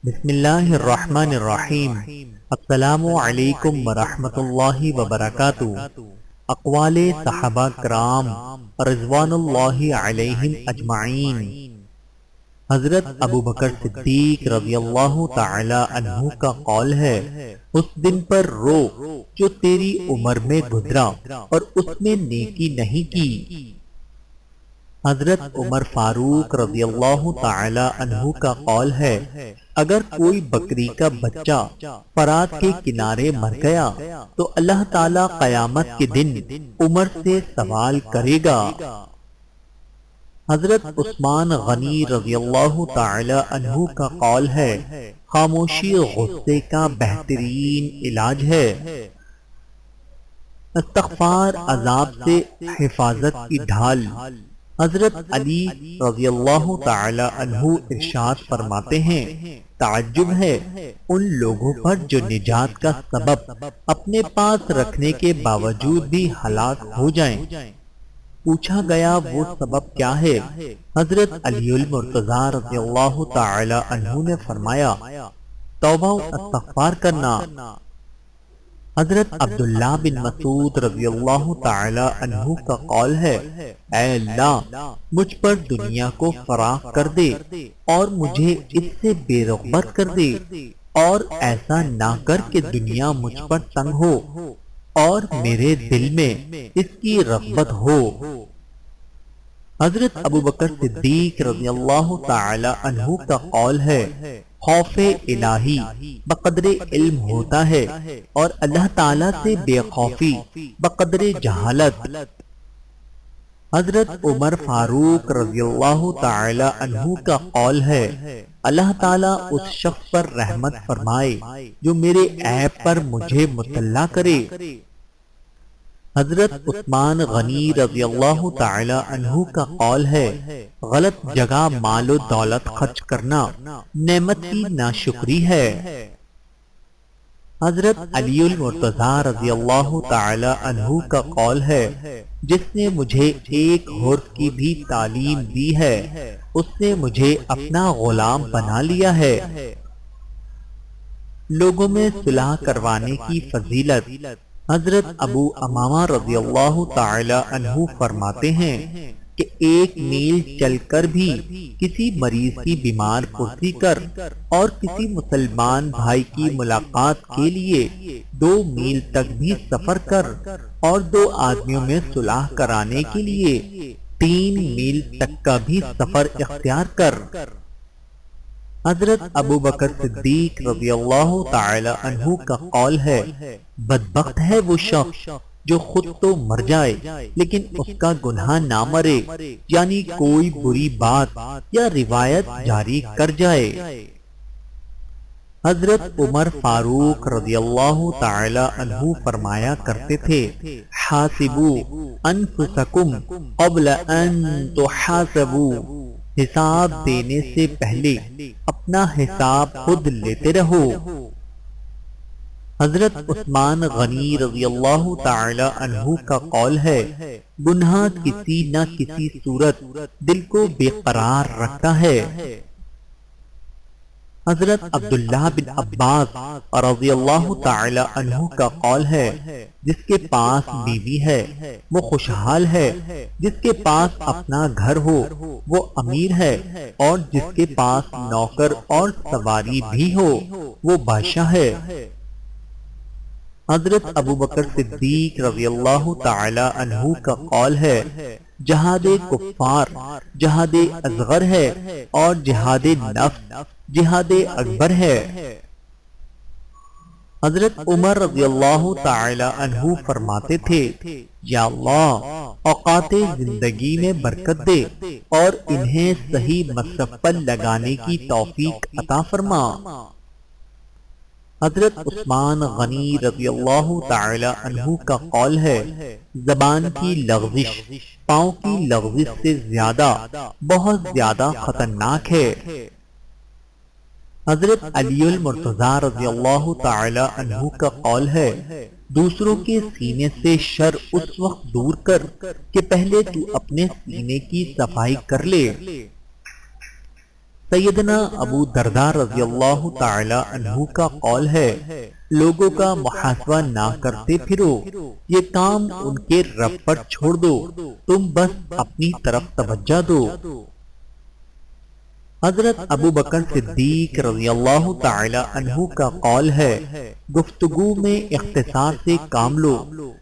بسم اللہ الرحمن الرحیم۔ السلام علیکم ورحمۃ اللہ وبرکاتہ۔ اقوال صحابہ کرام رضوان اللہ علیہم اجمعین۔ حضرت ابو بکر صدیق رضی اللہ تعالی عنہ کا قول ہے، اس دن پر رو جو تیری عمر میں گزرا اور اس میں نیکی نہیں کی۔ حضرت عمر فاروق رضی اللہ تعالی عنہ کا قول ہے، اگر کوئی بکری کا بچہ فرات کے کنارے مر گیا تو اللہ تعالی قیامت کے دن عمر سے سوال کرے گا۔ حضرت عثمان غنی رضی اللہ تعالی عنہ کا قول ہے، خاموشی غصے کا بہترین علاج ہے۔ استغفار عذاب سے حفاظت کی ڈھال۔ حضرت علی رضی اللہ تعالی عنہ ارشاد فرماتے ہیں، تعجب ہے ان لوگوں پر جو نجات کا سبب اپنے پاس رکھنے کے باوجود بھی ہلاک ہو جائیں۔ پوچھا گیا وہ سبب کیا ہے؟ حضرت علی المرتضی رضی اللہ تعالی عنہ نے فرمایا، توبہ و استغفار کرنا۔ حضرت عبداللہ بن مسعود رضی اللہ تعالی عنہ کا قول ہے، اے اللہ مجھ پر دنیا کو فراخ کر دے اور مجھے اس سے بے رغبت کر دے، اور ایسا نہ کر کہ دنیا مجھ پر تنگ ہو اور میرے دل میں اس کی رغبت ہو۔ حضرت ابو بکر صدیق رضی اللہ تعالی عنہ کا قول ہے، خوف الہی بقدر علم ہوتا ہے اور اللہ تعالیٰ سے بے خوفی بقدر جہالت۔ حضرت عمر فاروق رضی اللہ تعالی عنہ کا قول ہے، اللہ تعالیٰ اس شخص پر رحمت فرمائے جو میرے عیب پر مجھے مطلع کرے۔ حضرت عثمان غنی رضی اللہ تعالی عنہ کا قول ہے، غلط جگہ مال و دولت خرچ کرنا نعمت کی ناشکری ہے۔ حضرت علی المرتضی رضی اللہ تعالی عنہ کا قول ہے، جس نے مجھے ایک حرف کی بھی تعلیم دی ہے اس نے مجھے اپنا غلام بنا لیا ہے۔ لوگوں میں صلح کروانے کی فضیلت۔ حضرت ابو امامہ رضی اللہ تعالی عنہ فرماتے ہیں کہ ایک میل چل کر بھی کسی مریض کی بیمار پرسی کر اور کسی مسلمان بھائی کی ملاقات کے لیے 2 میل تک بھی سفر کر اور 2 آدمیوں میں صلح کرانے کے لیے 3 میل تک کا بھی سفر اختیار کر۔ حضرت ابو بکر صدیق رضی اللہ تعالی عنہ کا قول ہے، بدبخت ہے وہ شخص جو خود تو مر جائے لیکن اس کا گناہ نہ مرے، یعنی کوئی بری بات یا روایت جاری کر جائے۔ حضرت عمر فاروق رضی اللہ تعالی عنہ فرمایا کرتے تھے، حاسبوا انفسکم قبل ان تحاسبوا، حساب دینے سے پہلے اپنا حساب خود لیتے رہو۔ حضرت عثمان غنی رضی اللہ تعالی عنہ کا قول ہے، گناہ کسی نہ کسی صورت دل کو بے قرار رکھتا ہے۔ حضرت عبداللہ بن عباس رضی اللہ تعالی عنہ کا قول ہے، جس کے پاس بیوی ہے وہ خوشحال ہے، جس کے پاس اپنا گھر ہو وہ امیر ہے، اور جس کے پاس نوکر اور سواری بھی ہو وہ بادشاہ ہے۔ حضرت ابو بکر صدیق رضی اللہ تعالی عنہ کا قول ہے، جہاد کفار جہاد اصغر ہے اور جہاد نفس جہاد اکبر ہے۔ حضرت عمر رضی اللہ تعالی عنہ فرماتے تھے، یا اللہ اوقات زندگی میں برکت دے اور انہیں صحیح مصرف پر لگانے کی توفیق عطا فرما۔ حضرت عثمان غنی رضی اللہ تعالی عنہ کا قول ہے، زبان کی لغزش پاؤں کی لغزش سے زیادہ بہت زیادہ خطرناک ہے۔ حضرت علی المرتضی رضی اللہ تعالی عنہ کا قول ہے، دوسروں کے سینے سے شر اس وقت دور کر کہ پہلے تو اپنے سینے کی صفائی کر لے۔ سیدنا ابو درداء رضی اللہ تعالی عنہ کا قول ہے، لوگوں کا محاسبہ نہ کرتے پھرو، یہ کام ان کے رب پر چھوڑ دو، تم بس اپنی طرف توجہ دو۔ حضرت ابو بکر صدیق رضی اللہ تعالی عنہ کا قول ہے، گفتگو میں اختصار سے کام لو،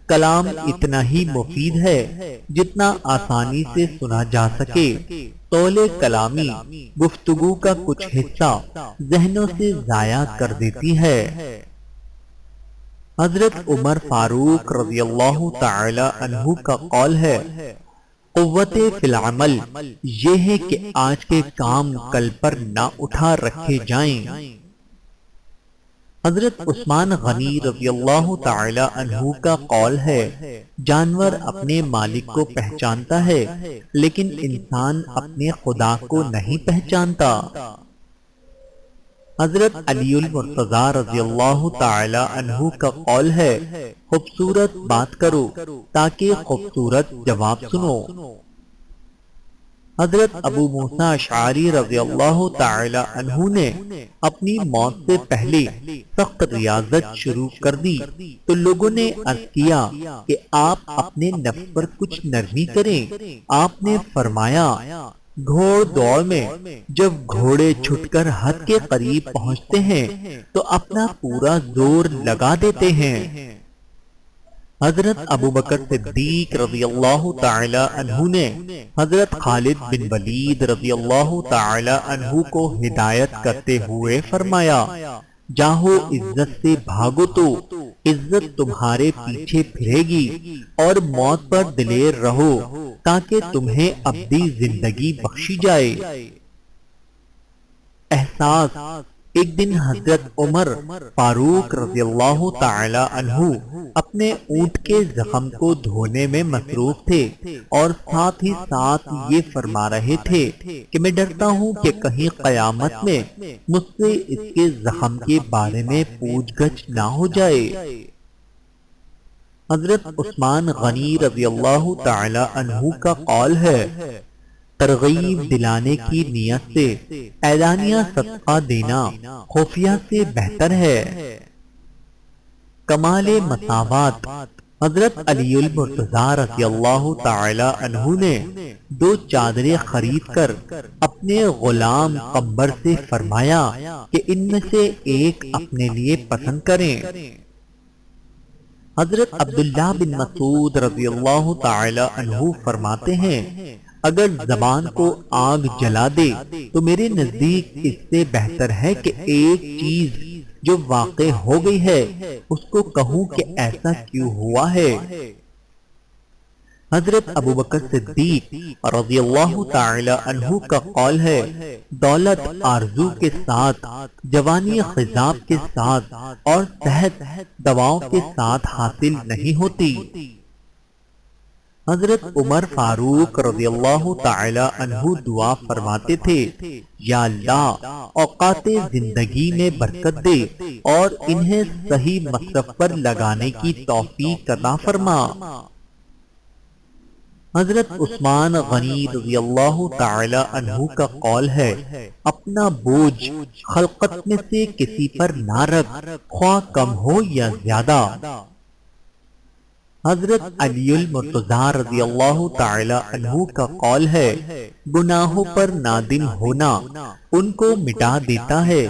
کلام اتنا ہی مفید ہے جتنا آسانی سے سنا جا سکے، طول کلامی گفتگو کا کچھ حصہ ذہنوں سے ضائع کر دیتی ہے۔ حضرت عمر فاروق رضی اللہ تعالی عنہ کا قول ہے، قوت فی العمل یہ ہے کہ آج کے کام کل پر نہ اٹھا رکھے جائیں۔ حضرت عثمان غنی رضی اللہ تعالی عنہ کا قول ہے، جانور اپنے مالک کو پہچانتا ہے لیکن انسان اپنے خدا کو نہیں پہچانتا۔ حضرت علی المرتضی رضی اللہ تعالی عنہ کا قول ہے، خوبصورت بات کرو تاکہ خوبصورت جواب سنو۔ حضرت ابو موسیٰ اشعری رضی اللہ تعالی عنہ نے اپنی موت سے پہلے سخت ریاضت شروع کر دی تو لوگوں نے عرض کیا کہ آپ اپنے نفس پر کچھ نرمی کریں۔ آپ نے فرمایا، گھوڑ دوڑ میں جب گھوڑے چھٹ کر حد کے قریب پہنچتے ہیں تو اپنا پورا زور لگا دیتے ہیں۔ حضرت ابو بکر صدیق رضی اللہ تعالی عنہ نے حضرت خالد بن ولید رضی اللہ تعالی عنہ کو ہدایت کرتے ہوئے فرمایا، جاہو عزت سے بھاگو تو عزت تمہارے پیچھے پھرے گی، اور موت پر دلیر رہو تاکہ تمہیں ابدی زندگی بخشی جائے۔ احساس، ایک دن حضرت عمر فاروق رضی اللہ تعالی عنہ اپنے اونٹ کے زخم کو دھونے میں مصروف تھے اور ساتھ ہی ساتھ یہ فرما رہے تھے کہ میں ڈرتا ہوں کہ کہیں قیامت میں مجھ سے اس کے زخم کے بارے میں پوچھ گچھ نہ ہو جائے۔ حضرت عثمان غنی رضی اللہ تعالی عنہ کا قول ہے، ترغیب دلانے کی نیت سے اعلانیہ صدقہ دینا خفیہ سے بہتر ہے۔ کمال مساوات، حضرت علی المرتضی رضی اللہ تعالی عنہ نے 2 چادریں خرید کر اپنے غلام قمبر سے فرمایا کہ ان میں سے ایک اپنے لیے پسند کریں۔ حضرت عبداللہ بن مسعود رضی اللہ تعالی عنہ فرماتے ہیں، اگر زبان کو آگ جلا دے تو میرے نزدیک اس سے بہتر ہے کہ ایک چیز جو واقع ہو گئی ہے اس کو کہوں کہ ایسا کیوں ہوا ہے۔ حضرت ابو بکر صدیق رضی اللہ تعالی عنہ کا قول ہے، دولت آرزو کے ساتھ، جوانی خضاب کے ساتھ اور صحت دواؤں کے ساتھ حاصل نہیں ہوتی۔ حضرت عمر فاروق رضی اللہ تعالی عنہ دعا فرماتے تھے، یا اللہ اوقات زندگی میں برکت دے اور انہیں صحیح مصرف پر لگانے کی توفیق عطا فرما۔ حضرت عثمان غنی رضی اللہ تعالی عنہ کا قول ہے، اپنا بوجھ خلقت میں سے کسی پر نہ رکھ، خواہ کم ہو یا زیادہ۔ حضرت علی المرتضی رضی اللہ تعالی عنہ کا قول ہے، گناہوں پر نادم ہونا ان کو مٹا دیتا ہے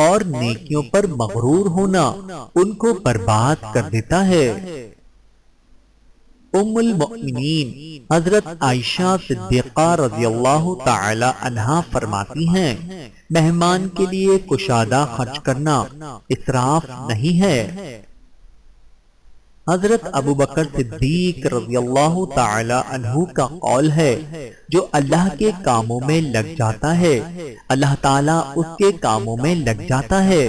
اور نیکیوں پر مغرور ہونا ان کو برباد کر دیتا ہے۔ ام المؤمنین حضرت عائشہ صدیقہ رضی اللہ تعالی عنہا فرماتی ہیں، مہمان کے لیے کشادہ خرچ کرنا اسراف نہیں ہے۔ حضرت ابو بکر صدیق رضی اللہ تعالی عنہ کا قول ہے، جو اللہ کے کاموں میں لگ جاتا ہے اللہ تعالیٰ اس کے کاموں میں لگ جاتا ہے۔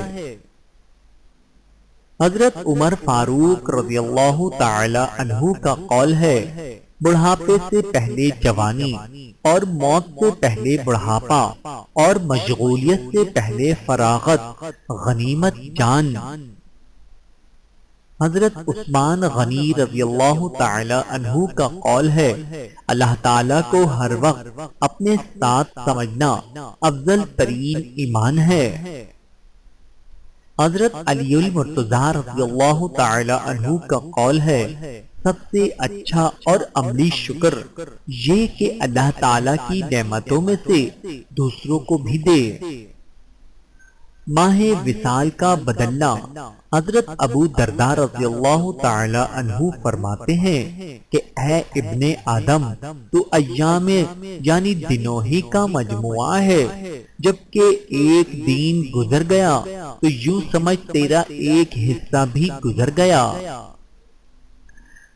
حضرت عمر فاروق رضی اللہ تعالی عنہ کا قول ہے، بڑھاپے سے پہلے جوانی اور موت سے پہلے بڑھاپا اور مشغولیت سے پہلے فراغت غنیمت جان۔ حضرت عثمان غنی رضی اللہ تعالی عنہ کا قول ہے، اللہ تعالیٰ کو ہر وقت اپنے ساتھ سمجھنا افضل ترین ایمان ہے۔ حضرت علی المرتضیٰ رضی اللہ تعالی عنہ کا قول ہے، سب سے اچھا اور عملی شکر یہ کہ اللہ تعالیٰ کی نعمتوں میں سے دوسروں کو بھی دے۔ ماہ وصال کا بدلنا، حضرت ابو درداء رضی اللہ تعالی عنہ فرماتے ہیں کہ اے ابن آدم، تو ایام یعنی دنوں ہی کا مجموعہ ہے، جبکہ ایک دن گزر گیا تو یوں سمجھ تیرا ایک حصہ بھی گزر گیا۔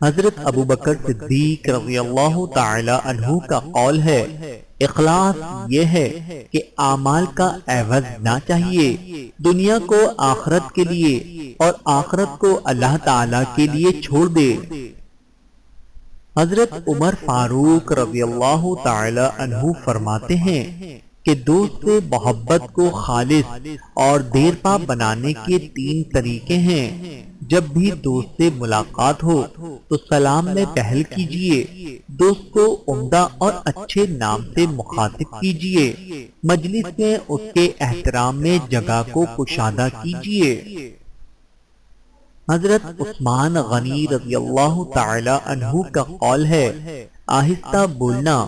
حضرت ابو بکر صدیق رضی اللہ تعالی عنہ کا قول ہے، اخلاص یہ ہے کہ اعمال کا عوض نہ چاہیے، دنیا کو آخرت کے لیے اور آخرت کو اللہ تعالی کے لیے چھوڑ دے۔ حضرت عمر فاروق رضی اللہ تعالی عنہ فرماتے ہیں کہ دوست سے محبت کو خالص اور دیر پا بنانے کے 3 طریقے ہیں۔ جب بھی دوست سے ملاقات ہو تو سلام میں پہل کیجیے، دوست کو عمدہ اور اچھے نام سے مخاطب کیجیے، مجلس میں اس کے احترام میں جگہ کو کشادہ کیجیے۔ حضرت عثمان غنی رضی اللہ تعالی عنہ کا قول ہے، آہستہ بولنا،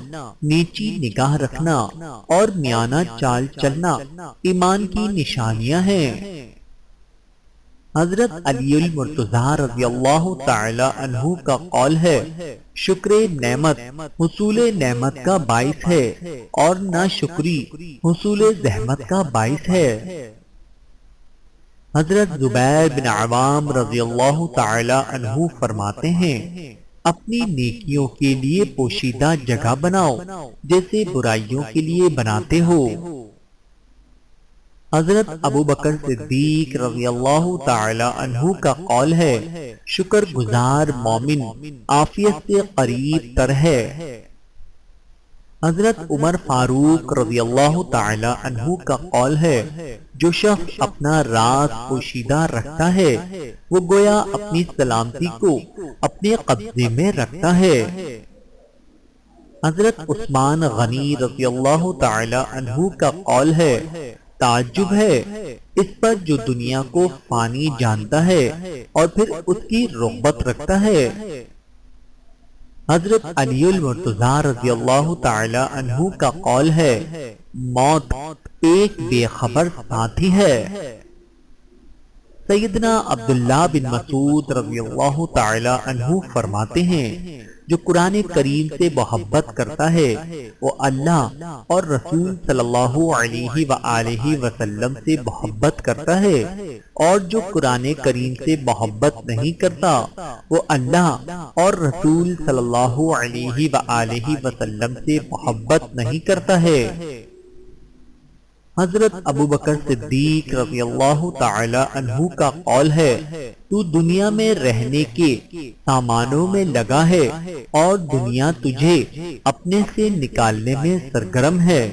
نیچی نگاہ رکھنا اور میانہ چال چلنا ایمان کی نشانیاں ہیں۔ حضرت علی المرتضیٰ رضی اللہ تعالی عنہ کا قول ہے، شکر نعمت حصول نعمت کا باعث ہے اور ناشکری حصول زحمت کا باعث ہے۔ حضرت زبیر بن عوام رضی اللہ تعالی عنہ فرماتے ہیں، اپنی نیکیوں کے لیے پوشیدہ جگہ بناؤ جیسے برائیوں کے لیے بناتے ہو۔ حضرت ابو بکر صدیق رضی اللہ تعالی عنہ کا قول ہے، شکر گزار مومن عافیت سے قریب تر ہے۔ حضرت عمر فاروق رضی اللہ تعالی عنہ کا قول ہے، جو شخص اپنا راز پوشیدہ رکھتا ہے وہ گویا اپنی سلامتی کو اپنے قبضے میں رکھتا ہے۔ حضرت عثمان غنی رضی اللہ تعالی عنہ کا قول ہے، تعجب ہے اس پر جو دنیا کو فانی جانتا ہے اور پھر اس کی رغبت رکھتا ہے۔ حضرت علی المرتضیٰ رضی اللہ تعالی عنہ کا قول ہے، موت ایک بے خبر ساتھی ہے۔ سیدنا عبداللہ بن مسعود رضی اللہ تعالی عنہ فرماتے ہیں، جو قرآن کریم سے محبت کرتا ہے وہ اللہ اور رسول صلی اللہ علیہ وآلہ وسلم سے محبت کرتا ہے، اور جو قرآن کریم سے محبت نہیں کرتا وہ اللہ اور رسول صلی اللہ علیہ وآلہ وسلم سے محبت نہیں کرتا ہے۔ حضرت ابو بکر صدیق رضی اللہ تعالی عنہ کا قول ہے، تو دنیا میں رہنے کے سامانوں میں لگا ہے اور دنیا تجھے اپنے سے نکالنے میں سرگرم ہے۔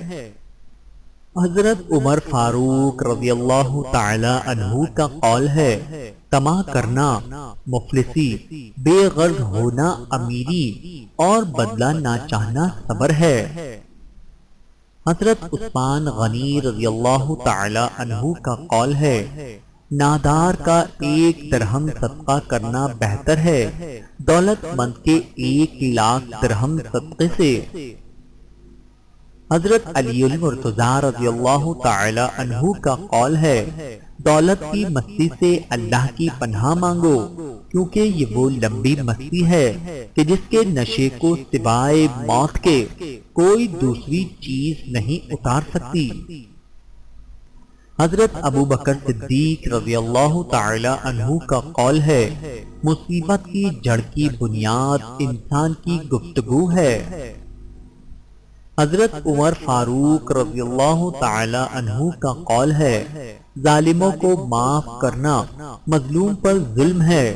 حضرت عمر فاروق رضی اللہ تعالی عنہ کا قول ہے، طمع کرنا مفلسی، بے غرض ہونا امیری اور بدلہ نہ چاہنا صبر ہے۔ حضرت عثمان غنی رضی اللہ تعالی عنہ کا قول ہے، نادار کا 1 درہم صدقہ کرنا بہتر ہے دولت مند کے 1,00,000 درہم صدقے سے۔ حضرت علی المرتضیٰ رضی اللہ تعالی عنہ کا قول ہے، دولت کی مستی سے اللہ کی پناہ مانگو، کیونکہ یہ وہ لمبی مستی ہے کہ جس کے نشے کو سوائے موت کے کوئی دوسری چیز نہیں اتار سکتی۔ حضرت ابو بکر صدیق رضی اللہ تعالی عنہ کا قول ہے، مصیبت کی جڑ کی بنیاد انسان کی گفتگو ہے۔ حضرت عمر فاروق رضی اللہ تعالی عنہ کا قول ہے، ظالموں کو معاف کرنا مظلوم پر ظلم ہے۔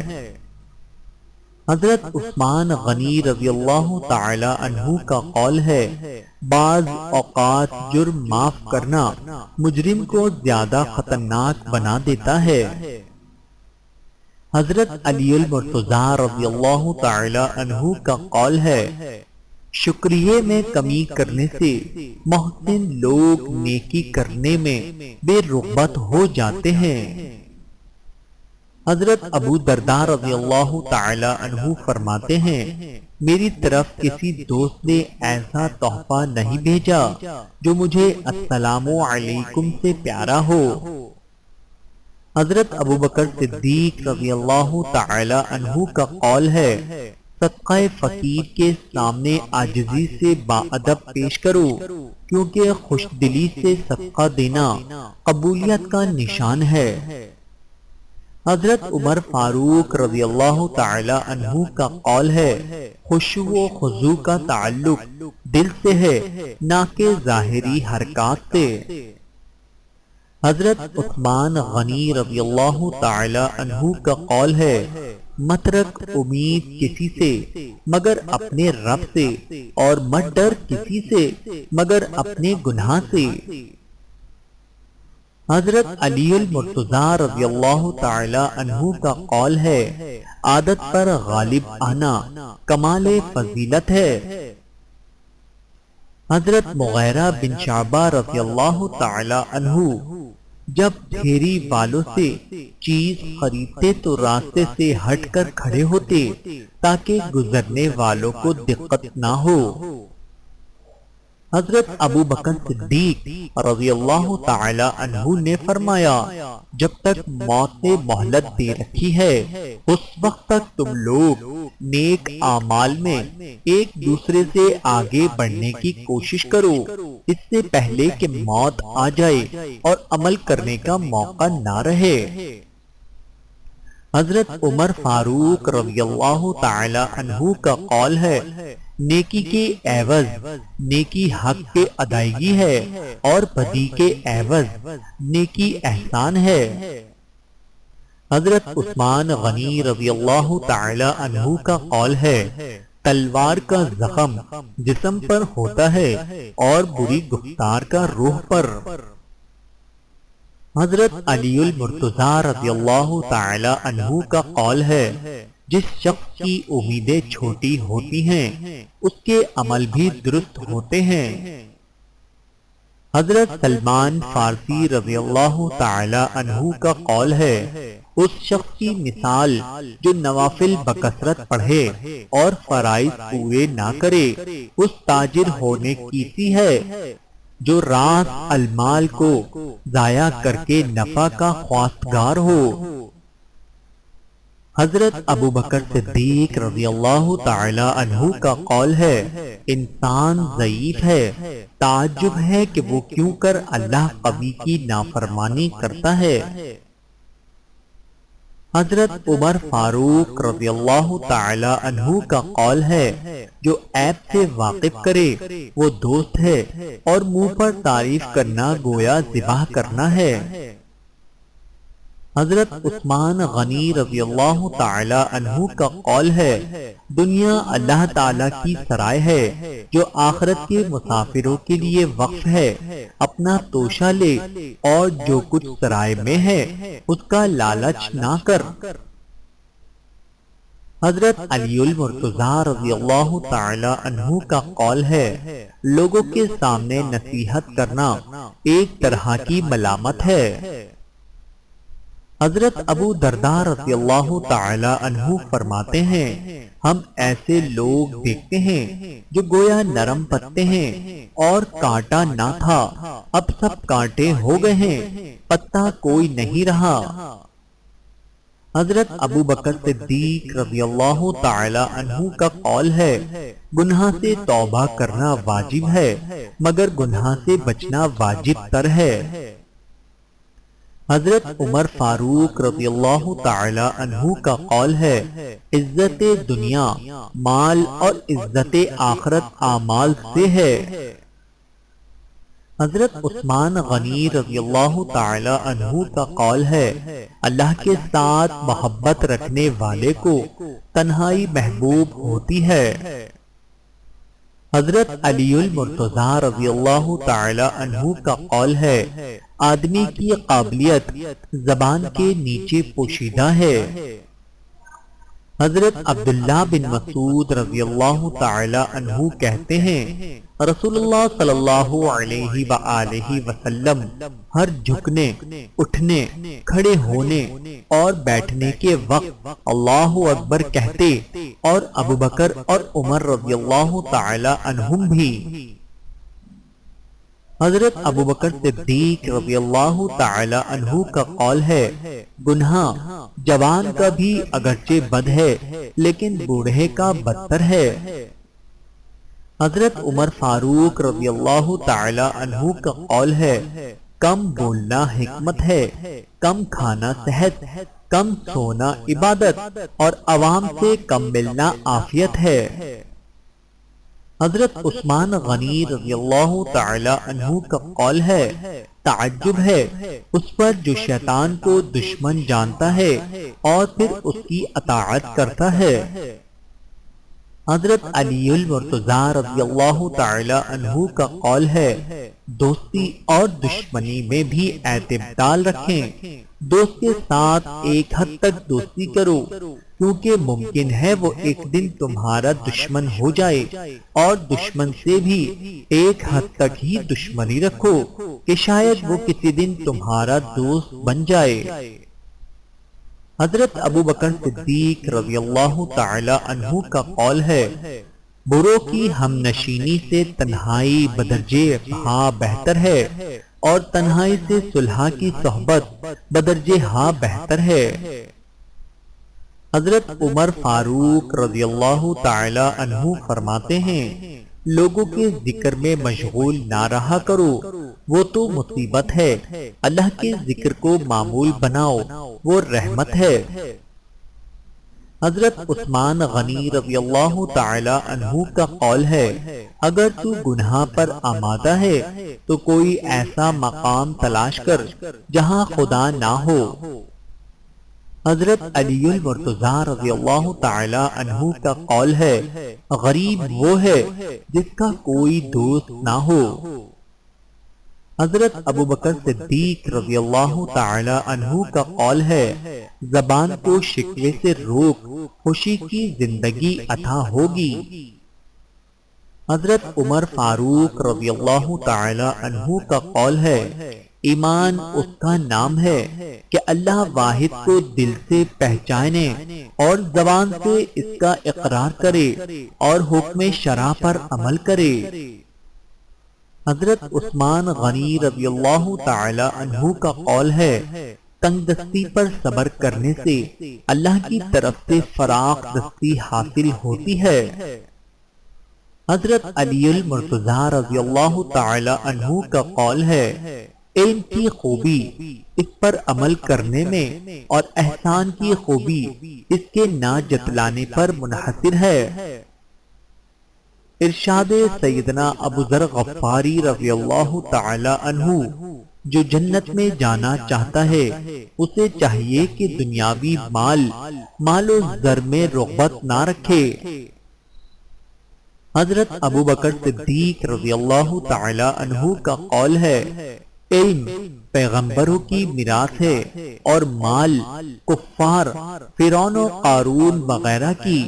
حضرت عثمان غنی رضی اللہ تعالی عنہ کا قول ہے، بعض اوقات جرم معاف کرنا مجرم کو زیادہ خطرناک بنا دیتا ہے۔ حضرت علی المرتضیٰ رضی اللہ تعالی عنہ کا قول ہے، شکریہ میں کمی کرنے سے محسن لوگ نیکی کرنے میں بے رغبت ہو جاتے ہیں۔ حضرت ابو درداء رضی اللہ تعالی عنہ فرماتے ہیں، میری طرف کسی دوست نے ایسا تحفہ نہیں بھیجا جو مجھے السلام علیکم سے پیارا ہو۔ حضرت ابو بکر صدیق رضی اللہ تعالی عنہ کا قول ہے، صدقہ فقیر کے سامنے عاجزی سے باادب پیش کرو، کیونکہ خوش دلی سے صدقہ دینا قبولیت کا نشان ہے۔ حضرت عمر فاروق رضی اللہ تعالی عنہ کا قول ہے، خشوع و خضوع کا تعلق دل سے ہے، نہ کہ ظاہری حرکات سے۔ حضرت عثمان غنی رضی اللہ تعالی عنہ کا قول ہے، مت رکھ امید کسی سے مگر اپنے رب سے، اور مت ڈر کسی سے مگر اپنے گناہ سے۔ حضرت علی المرتضیٰ رضی اللہ تعالی عنہ کا قول ہے، عادت پر غالب آنا کمال فضیلت ہے۔ حضرت مغیرہ بن شعبہ رضی اللہ تعالی عنہ جب پھیری والوں سے چیز خریدتے تو راستے سے ہٹ کر کھڑے ہوتے تاکہ گزرنے والوں کو دقت نہ ہو۔ حضرت ابو بکر صدیق رضی اللہ تعالی عنہ نے فرمایا، جب تک موت نے مہلت دے رکھی ہے اس وقت تک تم لوگ نیک اعمال میں ایک دوسرے سے آگے بڑھنے کی کوشش کرو، اس سے پہلے کہ موت آ جائے اور عمل کرنے کا موقع نہ رہے۔ حضرت عمر فاروق رضی اللہ تعالی عنہ کا قول ہے، نیکی کے عوض نیکی حق کے ادائیگی ہے، اور بدی کے عوض نیکی احسان ہے۔ حضرت عثمان غنی رضی اللہ تعالی عنہ کا قول ہے، تلوار کا زخم جسم پر ہوتا ہے اور بری گفتار کا روح پر۔ حضرت علی المرتضیٰ رضی اللہ تعالی عنہ کا قول ہے، جس شخص کی امیدیں چھوٹی ہوتی ہیں اس کے عمل بھی درست ہوتے ہیں۔ حضرت سلمان فارسی رضی اللہ تعالی عنہ کا قول ہے، اس شخص کی مثال جو نوافل بکثرت پڑھے اور فرائض پورے نہ کرے اس تاجر ہونے کی سی ہے جو راس المال کو ضائع کر کے نفع کا خواستگار ہو۔ حضرت ابو بکر صدیق رضی اللہ تعالی عنہ کا قول ہے، انسان ضعیف ہے، تعجب ہے کہ وہ کیوں کر اللہ قوی کی نافرمانی کرتا ہے۔ حضرت عمر فاروق رضی اللہ تعالی عنہ کا قول ہے، جو عیب سے واقف کرے وہ دوست ہے، اور منہ پر تعریف کرنا گویا ذبح کرنا ہے۔ حضرت عثمان غنی رضی اللہ تعالی عنہ کا قول ہے، دنیا اللہ تعالی کی سرائے ہے جو آخرت کے مسافروں کے لیے وقف ہے، اپنا توشہ لے اور جو کچھ سرائے میں ہے اس کا لالچ نہ کر۔ حضرت علی المرتضیٰ رضی اللہ تعالی عنہ کا قول ہے، لوگوں کے سامنے نصیحت کرنا ایک طرح کی ملامت ہے۔ حضرت ابو درداء رضی اللہ تعالی عنہ فرماتے ہیں، ہم ایسے لوگ دیکھتے ہیں جو گویا نرم پتے ہیں اور کانٹا نہ تھا، اب سب کانٹے ہو گئے ہیں، پتا کوئی نہیں رہا۔ حضرت ابو بکر صدیق رضی اللہ تعالی عنہ کا قول ہے، گناہ سے توبہ کرنا واجب ہے مگر گناہ سے بچنا واجب تر ہے۔ حضرت عمر فاروق رضی اللہ تعالی عنہ کا قول ہے، عزت دنیا مال اور عزت آخرت اعمال سے ہے۔ حضرت عثمان غنی رضی اللہ تعالی عنہ کا قول ہے، اللہ کے ساتھ محبت رکھنے والے کو تنہائی محبوب ہوتی ہے۔ حضرت علی المرتضیٰ رضی اللہ تعالی عنہ کا قول ہے، آدمی کی قابلیت زبان کے نیچے پوشیدہ ہے۔ حضرت عبداللہ بن مسعود رضی اللہ تعالی عنہ کہتے ہیں رسول اللہ صلی اللہ علیہ وآلہ وسلم ہر جھکنے، اٹھنے، کھڑے ہونے اور بیٹھنے کے وقت اللہ اکبر کہتے اور ابوبکر اور عمر رضی اللہ تعالی عنہم بھی۔ حضرت ابوبکر صدیق رضی اللہ تعالی عنہ کا قول ہے گناہ جوان کا بھی اگرچہ بد ہے لیکن بوڑھے کا بدتر ہے۔ حضرت عمر فاروق رضی اللہ تعالی عنہ کا قول ہے کم بولنا حکمت ہے، کم کھانا صحت، کم سونا عبادت اور عوام سے کم ملنا عافیت ہے۔ حضرت عثمان غنی رضی اللہ تعالی عنہ کا قول ہے تعجب ہے اس پر جو شیطان کو دشمن جانتا ہے اور پھر اس کی اطاعت کرتا ہے۔ حضرت علی المرتضی رضی اللہ تعالی عنہ کا قول ہے دوستی اور دشمنی میں بھی اعتدال رکھیں، دوست کے ساتھ ایک حد تک دوستی کرو کیونکہ ممکن ہے وہ ایک دن تمہارا دشمن ہو جائے، اور دشمن سے بھی ایک حد تک ہی دشمنی رکھو کہ شاید وہ کسی دن تمہارا دوست بن جائے۔ حضرت ابوبکر صدیق رضی اللہ تعالی عنہ کا قول ہے بروں کی ہم نشینی سے تنہائی بدرجے ہاں بہتر ہے، اور تنہائی سے صلح کی صحبت بدرجے ہاں بہتر ہے۔ حضرت عمر فاروق رضی اللہ تعالی عنہ فرماتے ہیں لوگوں کے ذکر میں مشغول نہ رہا کرو، وہ تو مصیبت ہے، اللہ کے ذکر کو معمول بناؤ، وہ رحمت ہے۔ حضرت عثمان غنی رضی اللہ تعالی عنہ کا قول ہے اگر تو گناہ پر آمادہ ہے تو کوئی ایسا مقام تلاش کر جہاں خدا نہ ہو۔ حضرت علی المرتضی رضی اللہ تعالی عنہ کا قول ہے غریب وہ ہے جس کا کوئی دوست نہ ہو۔ حضرت ابوبکر صدیق رضی اللہ تعالی عنہ کا قول ہے زبان کو شکوے سے روک، خوشی کی زندگی عطا ہوگی۔ حضرت عمر فاروق رضی اللہ تعالی عنہ کا قول ہے ایمان اس کا نام ہے کہ اللہ واحد کو دل سے پہچانے اور زبان سے اس کا اقرار کرے اور حکم شرع پر عمل کرے۔ حضرت عثمان غنی رضی اللہ تعالی عنہ کا قول ہے تنگ دستی پر صبر کرنے سے اللہ کی طرف سے فراخ دستی حاصل ہوتی ہے۔ حضرت علی المرتضی رضی اللہ تعالی عنہ کا قول ہے علم کی خوبی اس پر عمل کرنے میں اور احسان کی خوبی اس کے نہ جتلانے پر منحصر ہے۔ ارشاد سیدنا ابو ذر غفاری رضی اللہ تعالی عنہ جو جنت میں جانا چاہتا ہے اسے چاہیے کہ دنیاوی مال و زر میں رغبت نہ رکھے۔ حضرت ابوبکر صدیق رضی اللہ تعالی عنہ کا قول ہے علم پیغمبروں کی میراث ہے اور مال کفار فرعون و قارون وغیرہ کی۔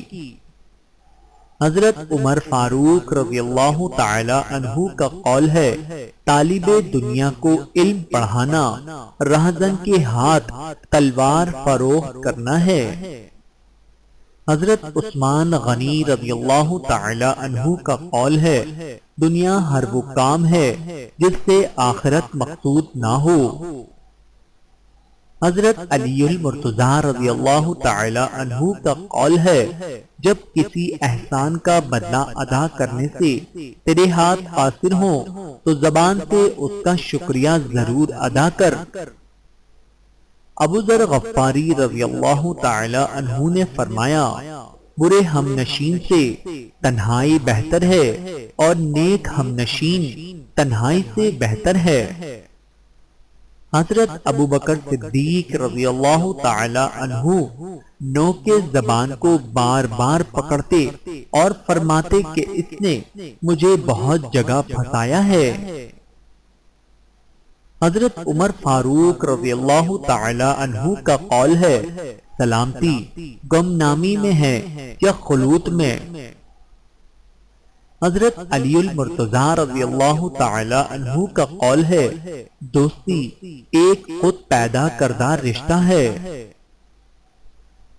حضرت عمر فاروق رضی اللہ تعالی عنہ کا قول ہے طالب دنیا کو علم پڑھانا رہزن کے ہاتھ تلوار فروخت کرنا ہے۔ حضرت عثمان غنی رضی اللہ تعالی عنہ کا قول ہے دنیا ہر وہ کام ہے جس سے آخرت مقصود نہ ہو۔ حضرت علی المرتضی رضی اللہ تعالی عنہ کا قول ہے جب کسی احسان کا بدلہ ادا کرنے سے تیرے ہاتھ قاصر ہوں تو زبان سے اس کا شکریہ ضرور ادا کر۔ ابو ذر غفاری رضی اللہ تعالی عنہ نے فرمایا برے ہم نشین سے تنہائی بہتر ہے اور نیک ہم نشین تنہائی سے بہتر ہے۔ حضرت ابوبکر صدیق رضی اللہ تعالی عنہ نو کے زبان کو بار بار پکڑتے اور فرماتے کہ اس نے مجھے بہت جگہ پھنسایا ہے۔ حضرت عمر فاروق رضی اللہ تعالی عنہ کا قول ہے سلامتی گمنامی میں ہے یا خلوت میں؟ حضرت علی المرتضیٰ رضی اللہ تعالی عنہ کا قول ہے دوستی ایک خود پیدا کردہ رشتہ ہے۔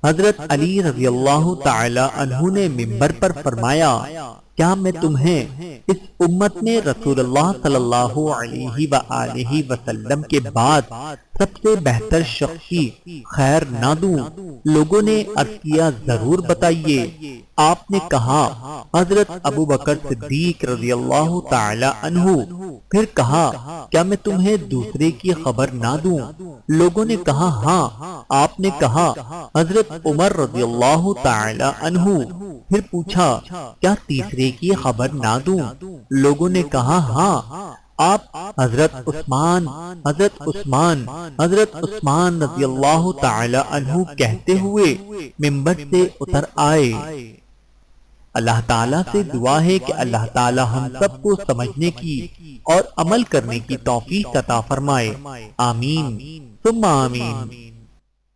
حضرت علی رضی اللہ تعالی عنہ نے منبر پر فرمایا کیا میں تمہیں اس امت میں رسول اللہ صلی اللہ علیہ وآلہ وسلم کے بعد سب سے بہتر شخص کی خیر نہ دوں؟ لوگوں نے عرض کیا ضرور بتائیے۔ آپ نے کہا حضرت ابو بکر صدیق رضی اللہ تعالی عنہ۔ پھر کہا کیا میں تمہیں دوسرے کی خبر نہ دوں؟ لوگوں نے کہا ہاں۔ آپ نے کہا حضرت عمر رضی اللہ تعالی عنہ۔ پھر پوچھا کیا تیسرے کی خبر نہ دوں؟ لوگوں نے کہا ہاں۔ آپ حضرت عثمان رضی اللہ تعالی عنہ کہتے ہوئے منبر سے اتر آئے۔ اللہ تعالیٰ سے دعا ہے کہ اللہ تعالیٰ ہم سب کو سمجھنے کی اور عمل کرنے کی توفیق عطا فرمائے۔ آمین ثم آمین۔